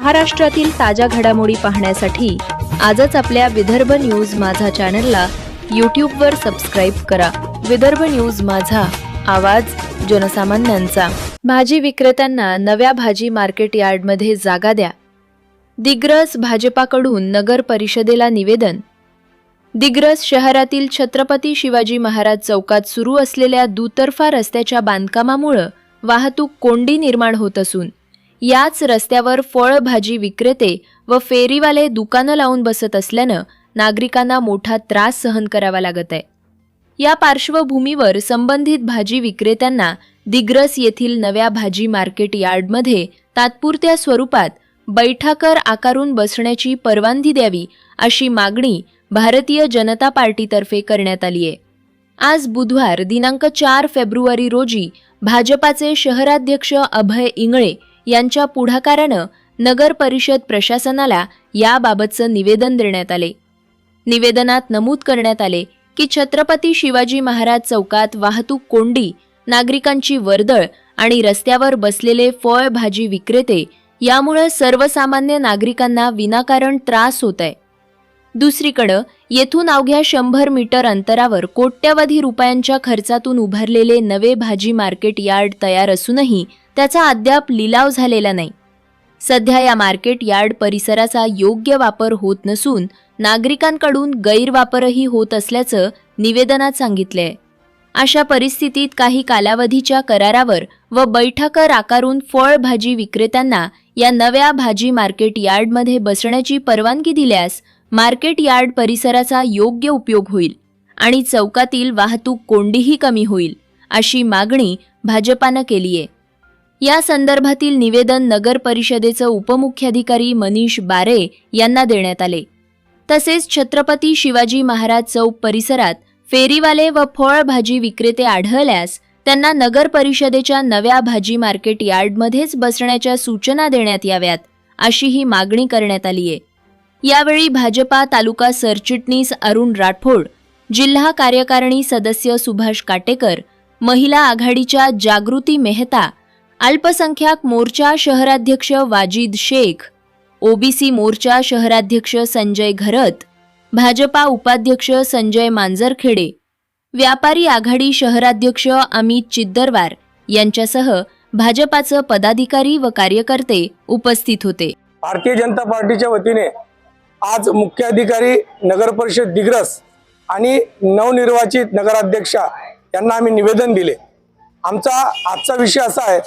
महाराष्ट्रातील ताज्या घडामोडी पाहण्यासाठी आजच आपल्या विदर्भ न्यूज माझा चॅनलला यूट्यूबवर सबस्क्राईब करा। विदर्भ न्यूज माझा, आवाज जनसामान्यांचा। भाजी विक्रेत्यांना नव्या भाजी मार्केट यार्डमध्ये जागा द्या। दिग्रस भाजपाकडून नगर परिषदेला निवेदन। दिग्रस शहरातील छत्रपती शिवाजी महाराज चौकात सुरू असलेल्या दुतर्फा रस्त्याच्या बांधकामामुळे वाहतूक कोंडी निर्माण होत असून याच रस्त्यावर फळ भाजी विक्रेते व फेरीवाले दुकानं लावून बसत असल्यानं नागरिकांना मोठा त्रास सहन करावा लागत आहे। या पार्श्वभूमीवर संबंधित भाजी विक्रेत्यांना दिग्रस येथील नव्या भाजी मार्केट यार्डमध्ये तात्पुरत्या स्वरूपात बैठाकर आकारून बसण्याची परवानगी द्यावी अशी मागणी भारतीय जनता पार्टीतर्फे करण्यात आली आहे। आज बुधवार दिनांक 4 फेब्रुवारी रोजी भाजपाचे शहराध्यक्ष अभय इंगळे यांच्या पुढाकारानं नगर परिषद प्रशासनाला याबाबतचं निवेदन देण्यात आले। निवेदनात नमूद करण्यात आले की छत्रपती शिवाजी महाराज चौकात वाहतूक कोंडी, नागरिकांची वर्दळ आणि रस्त्यावर बसलेले फळ भाजी विक्रेते यामुळे सर्वसामान्य नागरिकांना विनाकारण त्रास होत आहे। दुसरीकडे येथून अवघ्या 100 मीटर अंतरावर कोट्यवधी रुपयांच्या खर्चातून उभारलेले नवे भाजी मार्केट यार्ड तयार असूनही त्याचा अद्याप लिलाव झालेला नाही। सध्या या मार्केट यार्ड परिसराचा योग्य वापर होत नसून नागरिकांकडून गैरवापरही होत असल्याचं निवेदनात सांगितले। अशा परिस्थितीत काही कालावधीच्या करारावर व बैठकर आकारून फळ भाजी विक्रेत्यांना या नव्या भाजी मार्केट यार्डमध्ये बसण्याची परवानगी दिल्यास मार्केट यार्ड परिसराचा योग्य उपयोग होईल आणि चौकातील वाहतूक कोंडीही कमी होईल अशी मागणी भाजपानं केली आहे। या संदर्भातील निवेदन नगर परिषदेचे उपमुख्याधिकारी मनीष बारे यांना देण्यात आले। तसेच छत्रपती शिवाजी महाराज चौक परिसरात फेरीवाले व फळ भाजी विक्रेते आढळल्यास त्यांना नगर परिषदेच्या नव्या भाजी मार्केट यार्डमध्येच बसण्याच्या सूचना देण्यात याव्यात अशी ही मागणी करण्यात आली आहे। यावेळी भाजपा तालुका सरचिटणीस अरुण राठोड, जिल्हा कार्यकारिणी सदस्य सुभाष काटेकर, महिला आघाडीच्या जागृती मेहता, अल्पसंख्याक मोर्चा शहराध्यक्ष वाजिद शेख, ओबीसी मोर्चा शहराध्यक्ष संजय घरत, भाजपा उपाध्यक्ष संजय मांजरखेडे, व्यापारी आघाडी शहराध्यक्ष अमित चिद्दरवार यांच्यासह भाजपाचे पदाधिकारी व कार्यकर्ते उपस्थित होते। भारतीय जनता पार्टीच्या वतीने आज मुख्याधिकारी नगर परिषद दिग्रस आणि नवनिर्वाचित नगराध्यक्षा यांना आम्ही निवेदन दिले। आमचा आजचा विषय असा आहे,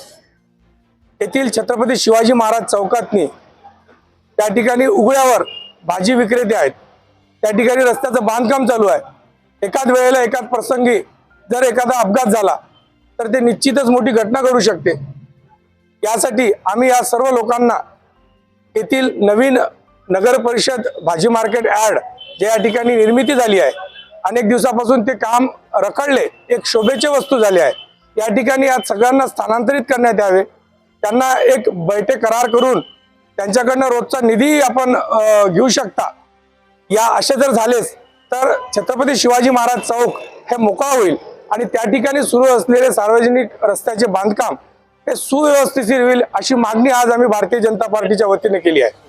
येथील छत्रपती शिवाजी महाराज चौकातनी त्या ठिकाणी उघड्यावर भाजी विक्रेते आहेत, त्या ठिकाणी रस्त्याचं बांधकाम चालू आहे। एकाच वेळेला एकाच प्रसंगी जर एखादा अपघात झाला तर ते निश्चितच मोठी घटना घडू शकते। यासाठी आम्ही या सर्व लोकांना येथील नवीन नगर परिषद भाजी मार्केट यार्ड जे या ठिकाणी निर्मिती झाली आहे, अनेक दिवसापासून ते काम रखडले, एक शोभेची वस्तू झाली आहे, या ठिकाणी आज सगळ्यांना स्थानांतरित करण्यात यावे। त्यांना एक बैठे करार करून त्यांच्याकडनं रोजचा निधी आपण घेऊ शकता। या असे जर झालेच तर छत्रपती शिवाजी महाराज चौक हे मोकळा होईल आणि त्या ठिकाणी सुरू असलेले सार्वजनिक रस्त्याचे बांधकाम हे सुव्यवस्थित होईल अशी मागणी आज आम्ही भारतीय जनता पार्टीच्या वतीने केली आहे।